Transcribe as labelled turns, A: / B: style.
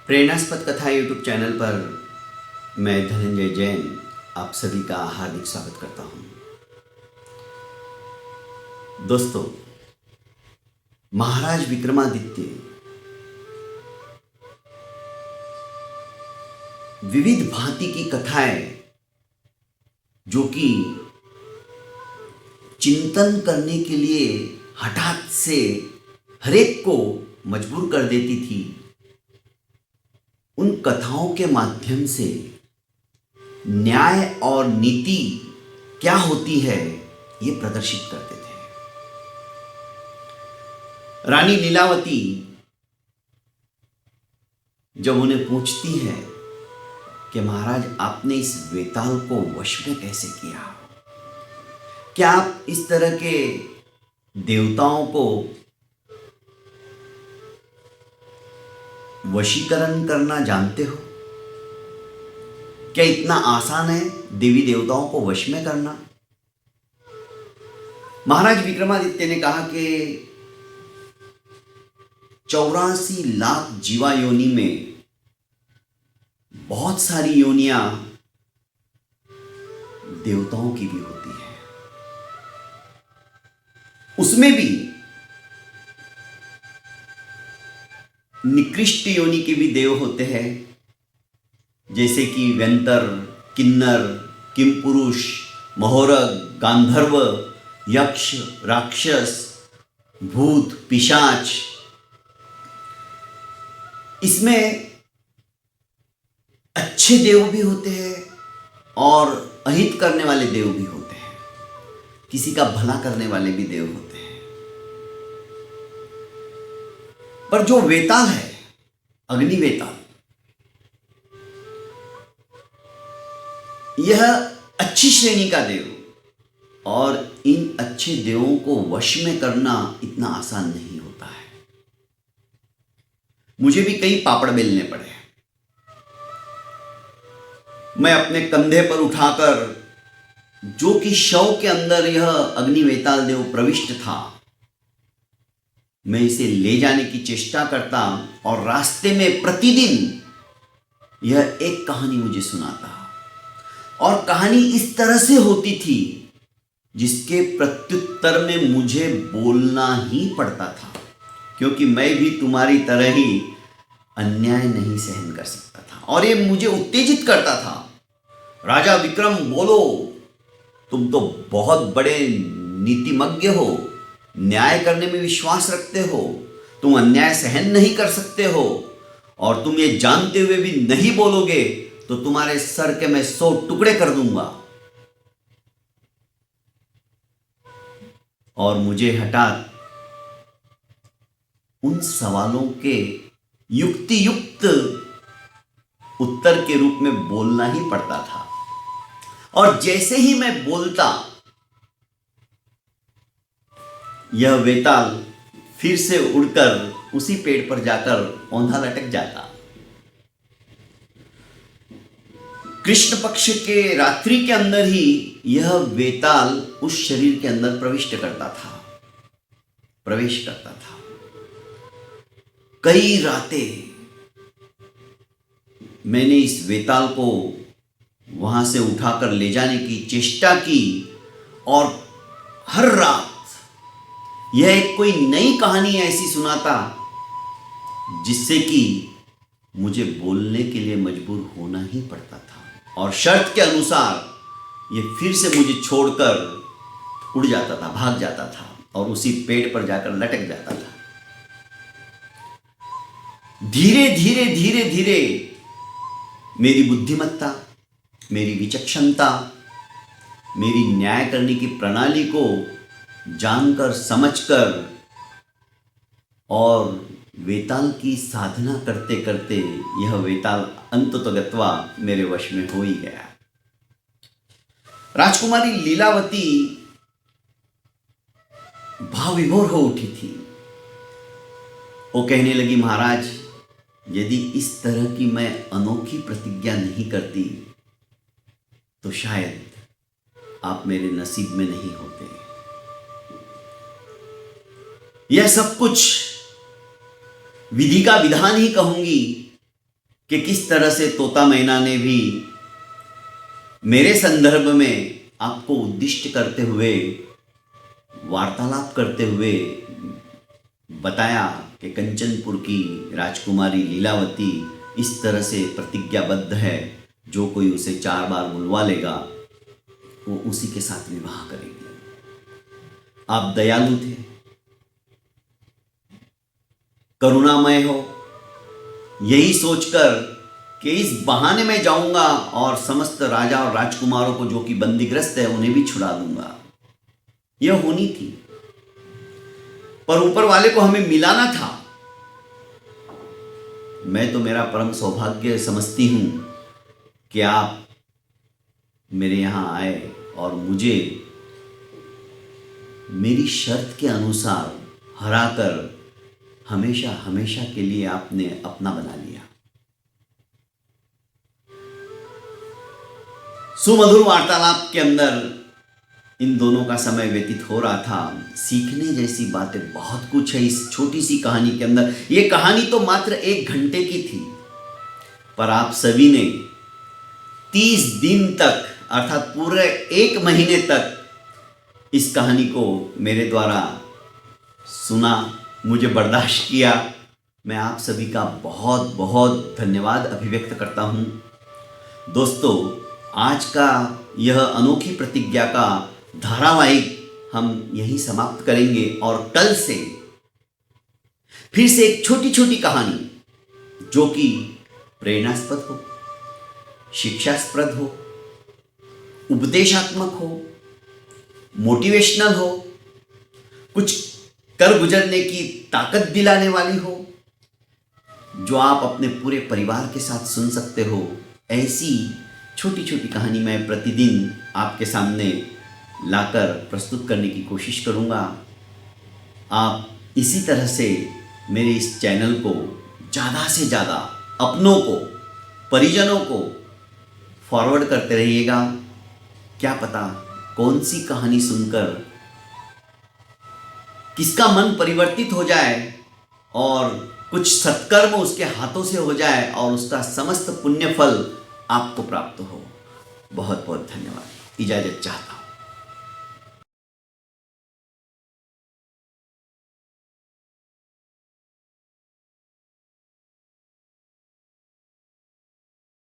A: प्रेरणास्पद कथा YouTube channel पर मैं धनंजय जैन आप सभी का हार्दिक स्वागत करता हूं। दोस्तों, महाराज विक्रमादित्य विविध भांति की कथाएं जो कि चिंतन करने के लिए हठात से हरेक को मजबूर कर देती थी, उन कथाओं के माध्यम से न्याय और नीति क्या होती है ये प्रदर्शित करते थे। रानी लीलावती जब उन्हें पूछती है कि महाराज आपने इस वेताल को वश में कैसे किया, क्या आप इस तरह के देवताओं को वशीकरण करना जानते हो? क्या इतना आसान है देवी देवताओं को वश में करना? महाराज विक्रमादित्य ने कहा कि 84 लाख जीवा योनि में बहुत सारी योनियां देवताओं की भी होती है, उसमें भी निकृष्ट योनि के भी देव होते हैं, जैसे कि व्यंतर, किन्नर, किमपुरुष, महोरग, गांधर्व, यक्ष, राक्षस, भूत, पिशाच। इसमें अच्छे देव भी होते हैं और अहित करने वाले देव भी होते हैं, किसी का भला करने वाले भी देव होते हैं। पर जो वेताल है, अग्नि वेताल, यह अच्छी श्रेणी का देव, और इन अच्छे देवों को वश में करना इतना आसान नहीं होता है। मुझे भी कई पापड़ बेलने पड़े। मैं अपने कंधे पर उठाकर, जो कि शव के अंदर यह अग्नि वेताल देव प्रविष्ट था, मैं इसे ले जाने की चेष्टा करता और रास्ते में प्रतिदिन यह एक कहानी मुझे सुनाता, और कहानी इस तरह से होती थी जिसके प्रत्युत्तर में मुझे बोलना ही पड़ता था, क्योंकि मैं भी तुम्हारी तरह ही अन्याय नहीं सहन कर सकता था। और ये मुझे उत्तेजित करता था, राजा विक्रम बोलो, तुम तो बहुत बड़े नीतिमज्ञ हो, न्याय करने में विश्वास रखते हो, तुम अन्याय सहन नहीं कर सकते हो, और तुम ये जानते हुए भी नहीं बोलोगे तो तुम्हारे सर के मैं 100 टुकड़े कर दूंगा। और मुझे हठात उन सवालों के युक्ति युक्त उत्तर के रूप में बोलना ही पड़ता था, और जैसे ही मैं बोलता, यह वेताल फिर से उड़कर उसी पेड़ पर जाकर औंधा लटक जाता। कृष्ण पक्ष के रात्रि के अंदर ही यह वेताल उस शरीर के अंदर प्रवेश करता था। कई रातें मैंने इस वेताल को वहां से उठाकर ले जाने की चेष्टा की, और हर रात यह एक कोई नई कहानी ऐसी सुनाता जिससे कि मुझे बोलने के लिए मजबूर होना ही पड़ता था, और शर्त के अनुसार यह फिर से मुझे छोड़कर उड़ जाता था, भाग जाता था, और उसी पेड़ पर जाकर लटक जाता था। धीरे धीरे धीरे धीरे मेरी बुद्धिमत्ता, मेरी विचक्षणता, मेरी न्याय करने की प्रणाली को जानकर, समझकर और वेताल की साधना करते करते यह वेताल अंततोगत्वा मेरे वश में हो ही गया। राजकुमारी लीलावती भाव विभोर हो उठी थी। वो कहने लगी, महाराज, यदि इस तरह की मैं अनोखी प्रतिज्ञा नहीं करती तो शायद आप मेरे नसीब में नहीं होते। यह सब कुछ विधि का विधान ही कहूंगी, कि किस तरह से तोता मैना ने भी मेरे संदर्भ में आपको उद्दिष्ट करते हुए, वार्तालाप करते हुए बताया कि कंचनपुर की राजकुमारी लीलावती इस तरह से प्रतिज्ञाबद्ध है, जो कोई उसे 4 बार बुलवा लेगा वो उसी के साथ विवाह करेगी। आप दयालु थे, करुणामय हो, यही सोचकर कि इस बहाने मैं जाऊंगा और समस्त राजा और राजकुमारों को जो कि बंदीग्रस्त है उन्हें भी छुड़ा दूंगा, यह होनी थी। पर ऊपर वाले को हमें मिलाना था। मैं तो मेरा परम सौभाग्य समझती हूं कि आप मेरे यहां आए और मुझे मेरी शर्त के अनुसार हराकर हमेशा हमेशा के लिए आपने अपना बना लिया। सुमधुर वार्तालाप के अंदर इन दोनों का समय व्यतीत हो रहा था। सीखने जैसी बातें बहुत कुछ है इस छोटी सी कहानी के अंदर। यह कहानी तो मात्र 1 घंटे की थी, पर आप सभी ने 30 दिन तक अर्थात पूरे 1 महीने तक इस कहानी को मेरे द्वारा सुना, मुझे बर्दाश्त किया। मैं आप सभी का बहुत बहुत धन्यवाद अभिव्यक्त करता हूं। दोस्तों, आज का यह अनोखी प्रतिज्ञा का धारावाहिक हम यहीं समाप्त करेंगे और कल से फिर से एक छोटी छोटी कहानी जो कि प्रेरणास्पद हो, शिक्षास्पद हो, उपदेशात्मक हो, मोटिवेशनल हो, कुछ कर गुजरने की ताकत दिलाने वाली हो, जो आप अपने पूरे परिवार के साथ सुन सकते हो, ऐसी छोटी छोटी कहानी मैं प्रतिदिन आपके सामने लाकर प्रस्तुत करने की कोशिश करूँगा। आप इसी तरह से मेरे इस चैनल को ज़्यादा से ज़्यादा अपनों को, परिजनों को फॉरवर्ड करते रहिएगा। क्या पता कौन सी कहानी सुनकर किसका मन परिवर्तित हो जाए और कुछ सत्कर्म उसके हाथों से हो जाए और उसका समस्त पुण्य फल आपको प्राप्त हो। बहुत बहुत धन्यवाद। इजाजत चाहता हूं।